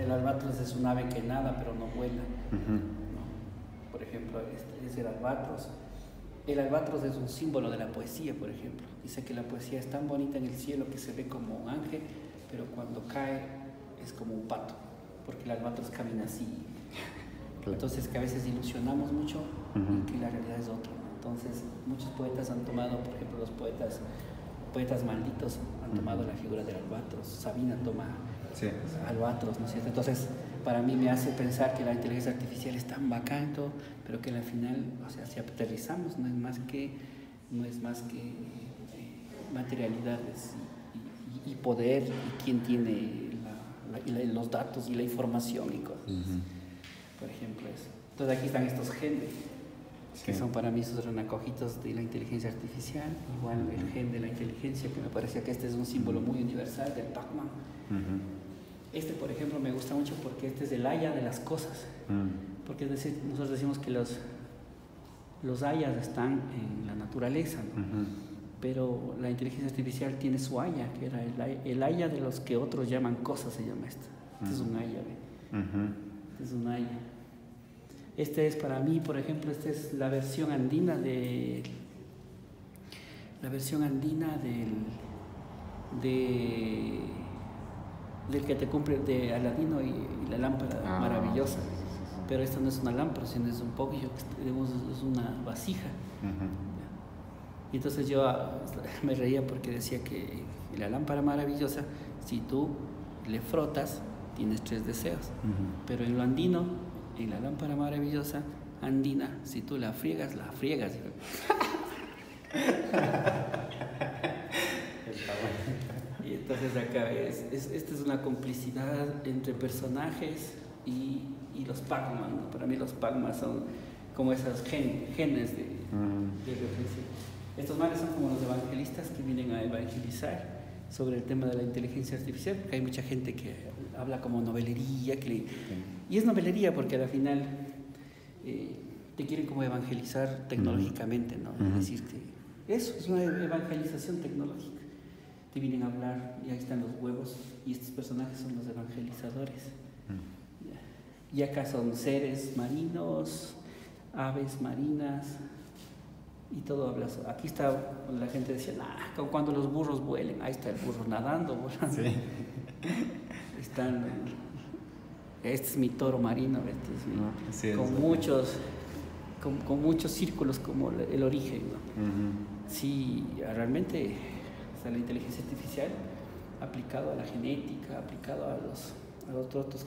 El albatros es un ave que nada pero no vuela. Ujú. ¿No? Por ejemplo, es el albatros. El albatros es un símbolo de la poesía, por ejemplo. Dice que la poesía es tan bonita en el cielo que se ve como un ángel, pero cuando cae es como un pato, porque el albatros camina así. Claro. Entonces que a veces ilusionamos mucho Ujú. y que la realidad es otra. Entonces muchos poetas han tomado, por ejemplo, los poetas malditos han tomado la figura del albatros. Sabina toma Sí. albatros, ¿no es cierto? Entonces, para mí me hace pensar que la inteligencia artificial es tan bacán, todo, pero que al final, o sea, si aterrizamos, no es más que materialidades y poder, y quién tiene los datos y la información y cosas. Por ejemplo, eso. Entonces aquí están estos genes, que son para mí esos renacojitos de la inteligencia artificial, igual el gen de la inteligencia, que me parecía que este es un símbolo muy universal del Pac-Man. Este, por ejemplo, me gusta mucho porque este es el haya de las cosas. Porque es decir, nosotros decimos que los hayas están en la naturaleza, ¿no? Pero la inteligencia artificial tiene su haya, que era el haya de los que otros llaman cosas, se llama esto. Este es un haya, este es un haya. Este es para mí, por ejemplo, esta es la versión andina del que te cumple de Aladino y la lámpara maravillosa. Pero esta no es una lámpara, sino es un poquillo, es una vasija. Y entonces yo me reía porque decía que la lámpara maravillosa, si tú le frotas, tienes 3 deseos. Pero en lo andino, en la lámpara maravillosa andina, si tú la friegas, la friegas. Y entonces acá esta es una complicidad entre personajes y los Pac-Man, ¿no? Para mí los Pac-Man son como esos genes de reflexión. Estos males son como los evangelistas que vienen a evangelizar sobre el tema de la inteligencia artificial, porque hay mucha gente que habla como novelería, y es novelería porque al final te quieren como evangelizar tecnológicamente, ¿no? Es decir, que eso es una evangelización tecnológica. Te vienen a hablar y ahí están los huevos y estos personajes son los evangelizadores. Y acá son seres marinos, aves marinas y todo habla. Aquí está, la gente decía, cuando los burros vuelen, ahí está el burro nadando. Sí. Este es mi toro marino, este es con muchos círculos como el origen, ¿no? Sí, realmente la inteligencia artificial aplicado a la genética, aplicado a los otros